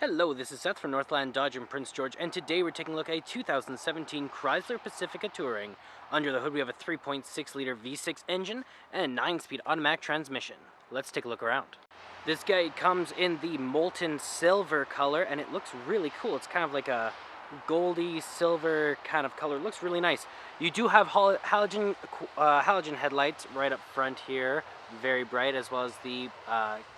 Hello, this is Seth from Northland Dodge in Prince George, and today we're taking a look at a 2017 Chrysler Pacifica Touring. Under the hood we have a 3.6-liter V6 engine and a 9-speed automatic transmission. Let's take a look around. This guy comes in the molten silver color, and it looks really cool. It's kind of like a goldy silver kind of color. It looks really nice. You do have halogen headlights right up front here, very bright, as well as the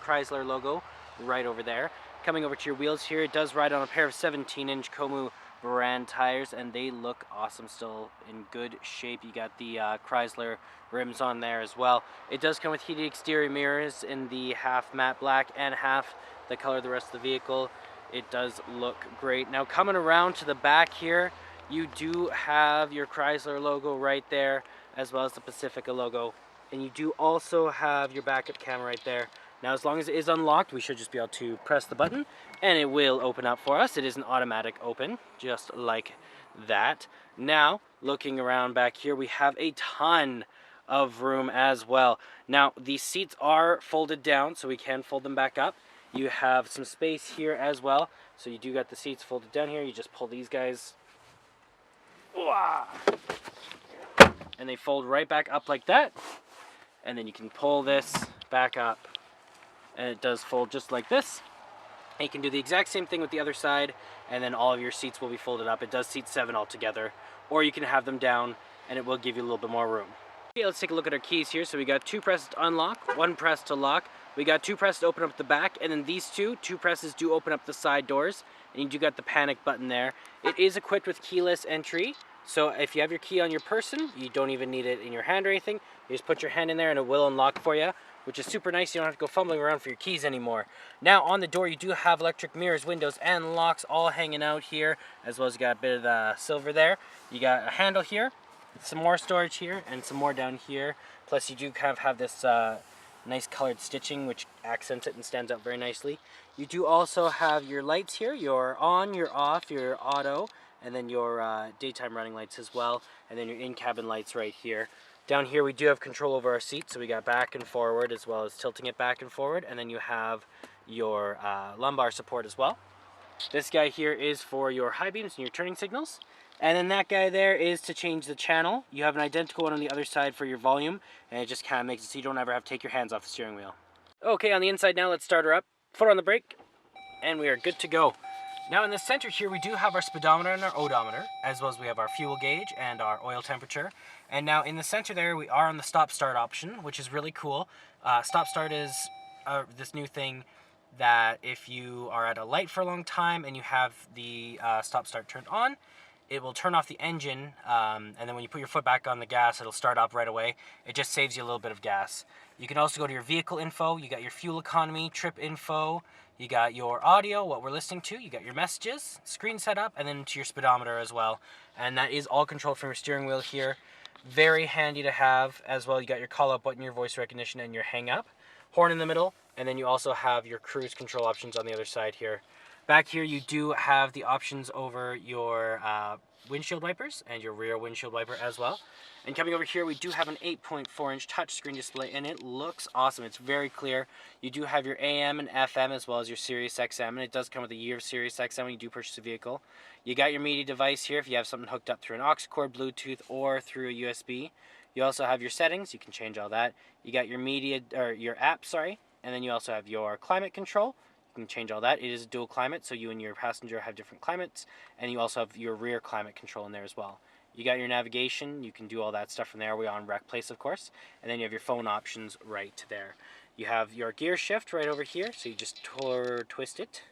Chrysler logo right over there. Coming over to your wheels here, it does ride on a pair of 17-inch Komu brand tires, and they look awesome, still in good shape. You got the Chrysler rims on there as well. It does come with heated exterior mirrors in the half matte black and half the color of the rest of the vehicle. It does look great. Now coming around to the back here, you do have your Chrysler logo right there, as well as the Pacifica logo. And you do also have your backup camera right there. Now, as long as it is unlocked, we should just be able to press the button and it will open up for us. It is an automatic open, just like that. Now, looking around back here, we have a ton of room as well. Now, the seats are folded down, so we can fold them back up. You have some space here as well. So you do got the seats folded down here. You just pull these guys. And they fold right back up like that. And then you can pull this back up. And it does fold just like this. And you can do the exact same thing with the other side, and then all of your seats will be folded up. It does seat 7 altogether, or you can have them down and it will give you a little bit more room. Okay, let's take a look at our keys here. So we got 2 presses to unlock, 1 press to lock. We got 2 presses to open up the back, and then these 2 presses do open up the side doors, and you do got the panic button there. It is equipped with keyless entry, so if you have your key on your person, you don't even need it in your hand or anything. You just put your hand in there and it will unlock for you, which is super nice. You don't have to go fumbling around for your keys anymore. Now on the door you do have electric mirrors, windows, and locks all hanging out here, as well as you got a bit of the silver there. You got a handle here, some more storage here, and some more down here. Plus you do kind of have this nice colored stitching which accents it and stands out very nicely. You do also have your lights here, your on, your off, your auto, and then your daytime running lights as well, and then your in-cabin lights right here. Down here we do have control over our seats, so we got back and forward as well as tilting it back and forward, and then you have your lumbar support as well. This guy here is for your high beams and your turning signals, and then that guy there is to change the channel. You have an identical one on the other side for your volume, and it just kind of makes it so you don't ever have to take your hands off the steering wheel. Okay, on the inside now, let's start her up. Foot on the brake, and we are good to go. Now in the center here we do have our speedometer and our odometer, as well as we have our fuel gauge and our oil temperature. And now in the center there we are on the stop start option, which is really cool. Stop start is this new thing that if you are at a light for a long time and you have the stop start turned on, it will turn off the engine, and then when you put your foot back on the gas, it'll start up right away. It just saves you a little bit of gas. You can also go to your vehicle info. You got your fuel economy, trip info. You got your audio, what we're listening to. You got your messages, screen setup, and then to your speedometer as well. And that is all controlled from your steering wheel here. Very handy to have as well. You got your call out button, your voice recognition, and your hang up. Horn in the middle, and then you also have your cruise control options on the other side here. Back here you do have the options over your windshield wipers and your rear windshield wiper as well. And coming over here we do have an 8.4-inch touchscreen display, and it looks awesome. It's very clear. You do have your AM and FM as well as your Sirius XM, and it does come with a year of Sirius XM when you do purchase a vehicle. You got your media device here if you have something hooked up through an aux cord, Bluetooth, or through a USB. You also have your settings. You can change all that. You got your media, or your app, sorry, and then you also have your climate control. You can change all that. It is a dual climate, so you and your passenger have different climates, and you also have your rear climate control in there as well. You got your navigation. You can do all that stuff from there. We're on rec place, of course, and then you have your phone options right there. You have your gear shift right over here, so you just twist it,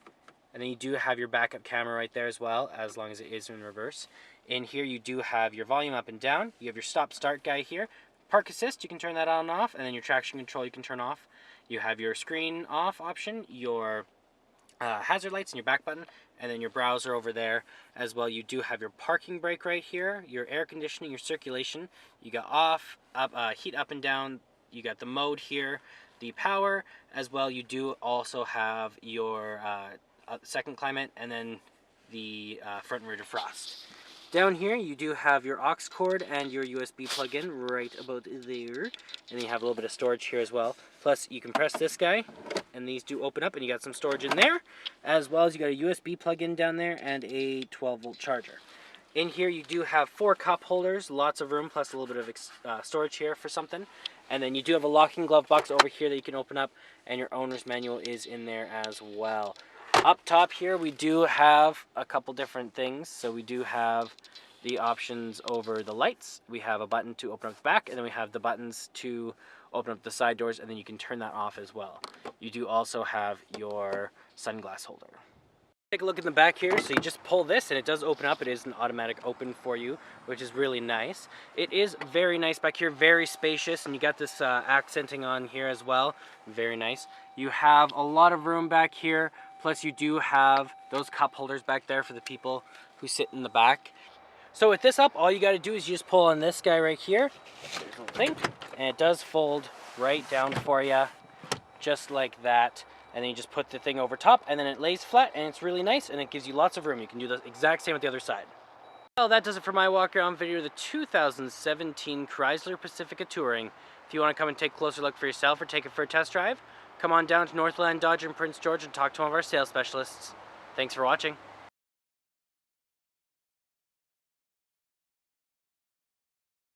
and then you do have your backup camera right there as well, as long as it is in reverse. In here you do have your volume up and down. You have your stop start guy here. Park assist, you can turn that on and off, and then your traction control you can turn off. You have your screen off option, your hazard lights, and your back button, and then your browser over there as well. You do have your parking brake right here, your air conditioning, your circulation. You got off, up, heat up and down. You got the mode here, the power as well. You do also have your second climate, and then the front and rear defrost. Down here you do have your aux cord and your USB plug-in right about there, and then you have a little bit of storage here as well. Plus you can press this guy and these do open up, and you got some storage in there, as well as you got a USB plug-in down there and a 12-volt charger. In here you do have 4 cup holders, lots of room, plus a little bit of storage here for something. And then you do have a locking glove box over here that you can open up, and your owner's manual is in there as well. Up top here we do have a couple different things. So we do have the options over the lights. We have a button to open up the back, and then we have the buttons to open up the side doors, and then you can turn that off as well. You do also have your sunglass holder. Take a look in the back here. So you just pull this and it does open up. It is an automatic open for you, which is really nice. It is very nice back here, very spacious, and you got this accenting on here as well. Very nice. You have a lot of room back here, plus you do have those cup holders back there for the people who sit in the back. So with this up, all you got to do is you just pull on this guy right here. There's a little thing, and it does fold right down for you, just like that. And then you just put the thing over top, and then it lays flat, and it's really nice, and it gives you lots of room. You can do the exact same with the other side. Well, that does it for my walk around video of the 2017 Chrysler Pacifica Touring. If you want to come and take a closer look for yourself or take it for a test drive, come on down to Northland Dodge in Prince George and talk to one of our sales specialists. Thanks for watching.